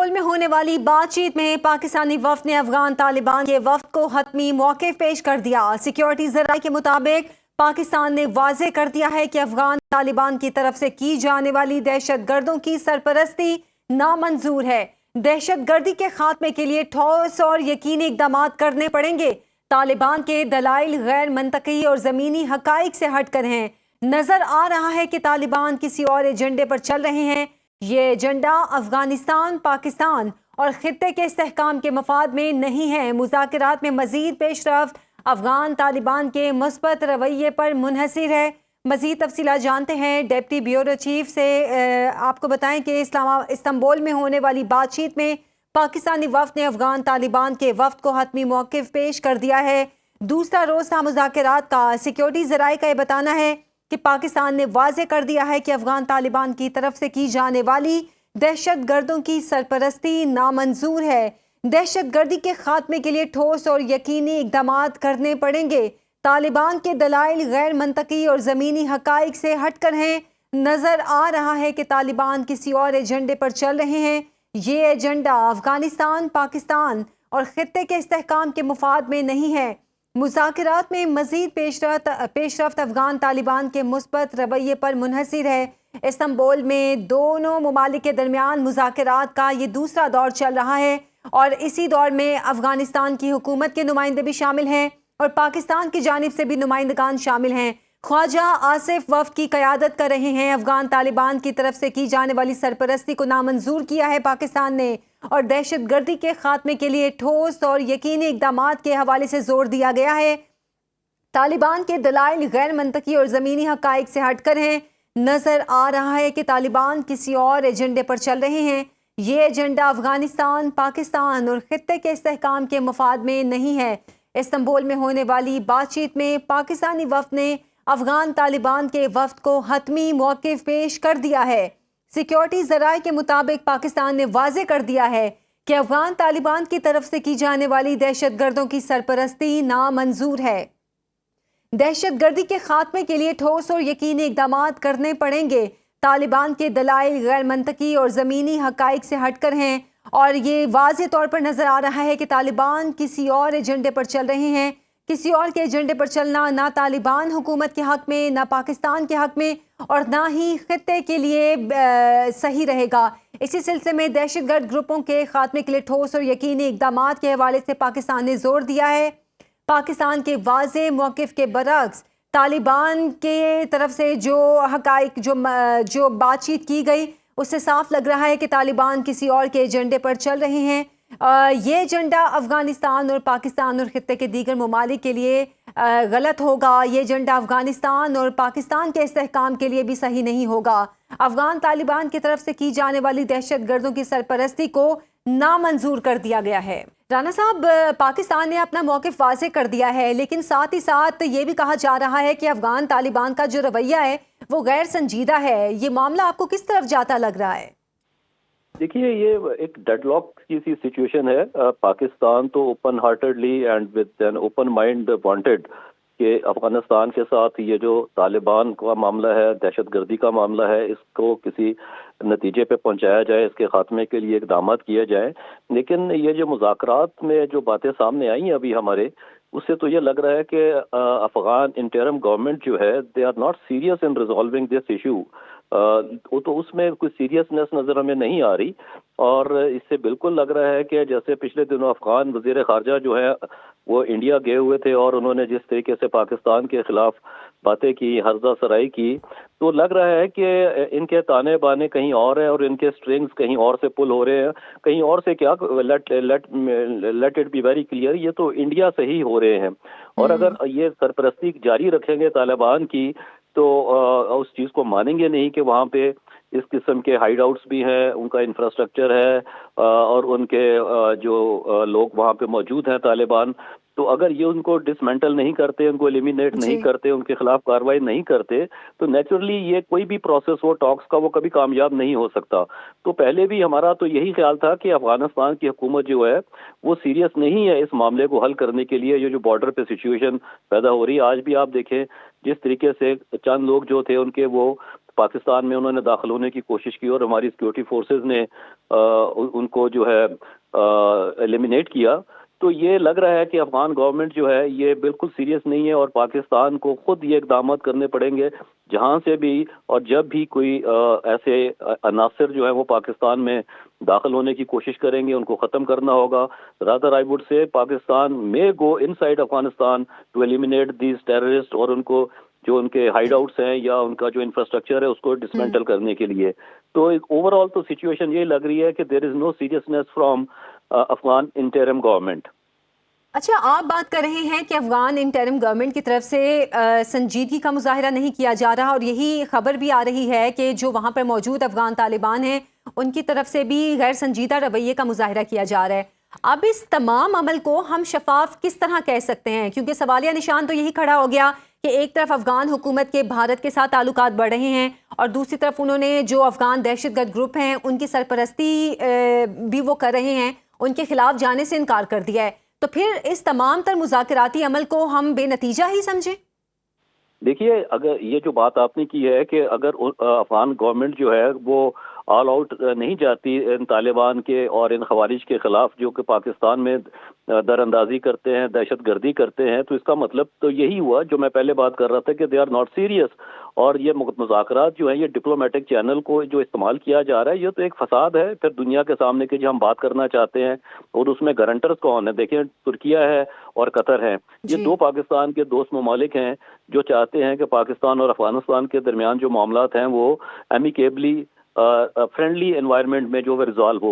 Istanbul میں ہونے والی بات چیت میں پاکستانی وفد نے افغان طالبان کے وفد کو حتمی موقف پیش کر دیا۔ سیکیورٹی ذرائع کے مطابق پاکستان نے واضح کر دیا ہے کہ افغان طالبان کی طرف سے کی جانے والی دہشت گردوں کی سرپرستی نامنظور ہے۔ دہشت گردی کے خاتمے کے لیے ٹھوس اور یقینی اقدامات کرنے پڑیں گے۔ طالبان کے دلائل غیر منطقی اور زمینی حقائق سے ہٹ کر ہیں۔ نظر آ رہا ہے کہ طالبان کسی اور ایجنڈے پر چل رہے ہیں۔ یہ ایجنڈا افغانستان، پاکستان اور خطے کے استحکام کے مفاد میں نہیں ہے۔ مذاکرات میں مزید پیش رفت افغان طالبان کے مثبت رویے پر منحصر ہے۔ مزید تفصیلات جانتے ہیں ڈپٹی بیورو چیف سے۔ آپ کو بتائیں کہ استنبول میں ہونے والی بات چیت میں پاکستانی وفد نے افغان طالبان کے وفد کو حتمی موقف پیش کر دیا ہے۔ دوسرا روز تھا مذاکرات کا۔ سیکیورٹی ذرائع کا یہ بتانا ہے کہ پاکستان نے واضح کر دیا ہے کہ افغان طالبان کی طرف سے کی جانے والی دہشت گردوں کی سرپرستی نامنظور ہے۔ دہشت گردی کے خاتمے کے لیے ٹھوس اور یقینی اقدامات کرنے پڑیں گے۔ طالبان کے دلائل غیر منطقی اور زمینی حقائق سے ہٹ کر ہیں۔ نظر آ رہا ہے کہ طالبان کسی اور ایجنڈے پر چل رہے ہیں۔ یہ ایجنڈا افغانستان، پاکستان اور خطے کے استحکام کے مفاد میں نہیں ہے۔ مذاکرات میں مزید پیش رفت افغان طالبان کے مثبت رویے پر منحصر ہے۔ استنبول میں دونوں ممالک کے درمیان مذاکرات کا یہ دوسرا دور چل رہا ہے اور اسی دور میں افغانستان کی حکومت کے نمائندے بھی شامل ہیں اور پاکستان کی جانب سے بھی نمائندگان شامل ہیں۔ خواجہ آصف وفد کی قیادت کر رہے ہیں۔ افغان طالبان کی طرف سے کی جانے والی سرپرستی کو نامنظور کیا ہے پاکستان نے، اور دہشت گردی کے خاتمے کے لیے ٹھوس اور یقینی اقدامات کے حوالے سے زور دیا گیا ہے۔ طالبان کے دلائل غیر منطقی اور زمینی حقائق سے ہٹ کر ہیں۔ نظر آ رہا ہے کہ طالبان کسی اور ایجنڈے پر چل رہے ہیں۔ یہ ایجنڈا افغانستان، پاکستان اور خطے کے استحکام کے مفاد میں نہیں ہے۔ استنبول میں ہونے والی بات چیت میں پاکستانی وفد نے افغان طالبان کے وفد کو حتمی موقف پیش کر دیا ہے۔ سیکیورٹی ذرائع کے مطابق پاکستان نے واضح کر دیا ہے کہ افغان طالبان کی طرف سے کی جانے والی دہشت گردوں کی سرپرستی نامنظور ہے۔ دہشت گردی کے خاتمے کے لیے ٹھوس اور یقینی اقدامات کرنے پڑیں گے۔ طالبان کے دلائل غیر منطقی اور زمینی حقائق سے ہٹ کر ہیں اور یہ واضح طور پر نظر آ رہا ہے کہ طالبان کسی اور ایجنڈے پر چل رہے ہیں۔ کسی اور کے ایجنڈے پر چلنا نہ طالبان حکومت کے حق میں، نہ پاکستان کے حق میں اور نہ ہی خطے کے لیے صحیح رہے گا۔ اسی سلسلے میں دہشت گرد گروپوں کے خاتمے کے لیے ٹھوس اور یقینی اقدامات کے حوالے سے پاکستان نے زور دیا ہے۔ پاکستان کے واضح موقف کے برعکس طالبان کے طرف سے جو حقائق جو بات چیت کی گئی اس سے صاف لگ رہا ہے کہ طالبان کسی اور کے ایجنڈے پر چل رہے ہیں۔ یہ ایجنڈا افغانستان اور پاکستان اور خطے کے دیگر ممالک کے لیے غلط ہوگا۔ یہ ایجنڈا افغانستان اور پاکستان کے استحکام کے لیے بھی صحیح نہیں ہوگا۔ افغان طالبان کی طرف سے کی جانے والی دہشت گردوں کی سرپرستی کو نامنظور کر دیا گیا ہے۔ رانا صاحب، پاکستان نے اپنا موقف واضح کر دیا ہے، لیکن ساتھ ہی ساتھ یہ بھی کہا جا رہا ہے کہ افغان طالبان کا جو رویہ ہے وہ غیر سنجیدہ ہے۔ یہ معاملہ آپ کو کس طرف جاتا لگ رہا ہے؟ دیکھیے، یہ ایک ڈیڈ لاک کی سی سچویشن ہے۔ پاکستان تو open heartedly and with an open mind wanted کہ افغانستان کے ساتھ یہ جو طالبان کا معاملہ ہے، دہشت گردی کا معاملہ ہے، اس کو کسی نتیجے پہ پہنچایا جائے، اس کے خاتمے کے لیے اقدامات کیے جائیں۔ لیکن یہ جو مذاکرات میں جو باتیں سامنے آئی ہیں ابھی ہمارے، اس سے تو یہ لگ رہا ہے کہ افغان انٹرم گورنمنٹ جو ہے they are not serious in resolving this issue. وہ تو اس میں کوئی سیریسنس نظر ہمیں نہیں آ رہی، اور اس سے بالکل لگ رہا ہے کہ جیسے پچھلے دنوں افغان وزیر خارجہ جو ہے وہ انڈیا گئے ہوئے تھے اور انہوں نے جس طریقے سے پاکستان کے خلاف باتیں کی، ہرزہ سرائی کی، تو لگ رہا ہے کہ ان کے تانے بانے کہیں اور ہیں اور ان کے سٹرنگز کہیں اور سے پل ہو رہے ہیں۔ کہیں اور سے کیا، let it be very clear, یہ تو انڈیا سے ہی ہو رہے ہیں۔ اور اگر یہ سرپرستی جاری رکھیں گے طالبان کی تو اس چیز کو مانیں گے نہیں کہ وہاں پہ اس قسم کے ہائیڈ آؤٹس بھی ہیں، ان کا انفراسٹرکچر ہے اور ان کے جو لوگ وہاں پہ موجود ہیں طالبان، تو اگر یہ ان کو ڈسمینٹل نہیں کرتے، ان کو ایلیمینیٹ نہیں کرتے، ان کے خلاف کارروائی نہیں کرتے، تو نیچرلی یہ کوئی بھی پروسیس ہو ٹاکس کا وہ کبھی کامیاب نہیں ہو سکتا۔ تو پہلے بھی ہمارا تو یہی خیال تھا کہ افغانستان کی حکومت جو ہے وہ سیریس نہیں ہے اس معاملے کو حل کرنے کے لیے۔ یہ جو بارڈر پہ سچویشن پیدا ہو رہی ہے، آج بھی آپ دیکھیں جس طریقے سے چند لوگ جو تھے ان کے وہ پاکستان میں انہوں نے داخل ہونے کی کوشش کی اور ہماری سیکورٹی فورسز نے ان کو جو ہے ایلیمینیٹ کیا، تو یہ لگ رہا ہے کہ افغان گورنمنٹ جو ہے یہ بالکل سیریس نہیں ہے، اور پاکستان کو خود یہ اقدامات کرنے پڑیں گے جہاں سے بھی اور جب بھی کوئی ایسے عناصر جو ہیں وہ پاکستان میں داخل ہونے کی کوشش کریں گے ان کو ختم کرنا ہوگا۔ رادر آئی وڈ سے پاکستان میں go inside Afghanistan to eliminate these terrorist, اور ان کو جو ان کے ہائیڈ آؤٹس ہیں یا ان کا جو انفراسٹرکچر ہے اس کو ڈسمینٹل کرنے کے لیے۔ تو اوور آل تو سچویشن یہ لگ رہی ہے کہ there is no seriousness from Afghan interim government. اچھا، آپ بات کر رہے ہیں کہ افغان انٹرم گورنمنٹ کی طرف سے سنجیدگی کا مظاہرہ نہیں کیا جا رہا، اور یہی خبر بھی آ رہی ہے کہ جو وہاں پر موجود افغان طالبان ہیں ان کی طرف سے بھی غیر سنجیدہ رویے کا مظاہرہ کیا جا رہا ہے۔ اب اس تمام عمل کو ہم شفاف کس طرح کہہ سکتے ہیں؟ کیونکہ سوالیہ نشان تو یہی کھڑا ہو گیا کہ ایک طرف افغان حکومت کے بھارت کے ساتھ تعلقات بڑھ رہے ہیں، اور دوسری طرف انہوں نے جو افغان دہشت گرد گروپ ہیں ان کی سرپرستی بھی وہ کر رہے ہیں، ان کے خلاف جانے سے انکار کر دیا ہے۔ تو پھر اس تمام تر مذاکراتی عمل کو ہم بے نتیجہ ہی سمجھیں؟ دیکھیے، اگر یہ جو بات آپ نے کی ہے کہ اگر افغان گورنمنٹ جو ہے وہ آل آؤٹ نہیں جاتی ان طالبان کے اور ان خوارج کے خلاف جو کہ پاکستان میں در اندازی کرتے ہیں، دہشت گردی کرتے ہیں، تو اس کا مطلب تو یہی ہوا جو میں پہلے بات کر رہا تھا کہ دے آر ناٹ سیریس۔ اور یہ مذاکرات جو ہیں یہ ڈپلومیٹک چینل کو جو استعمال کیا جا رہا ہے یہ تو ایک فساد ہے پھر دنیا کے سامنے کہ جو ہم بات کرنا چاہتے ہیں، اور اس میں گارنٹرز کون ہیں؟ دیکھیں، ترکیہ ہے اور قطر ہے، یہ دو پاکستان کے دوست ممالک ہیں جو چاہتے ہیں کہ پاکستان اور افغانستان کے درمیان جو معاملات ہیں وہ ایمیکیبلی فرینڈلی انوائرمنٹ میں جو وہ ریزالو ہو۔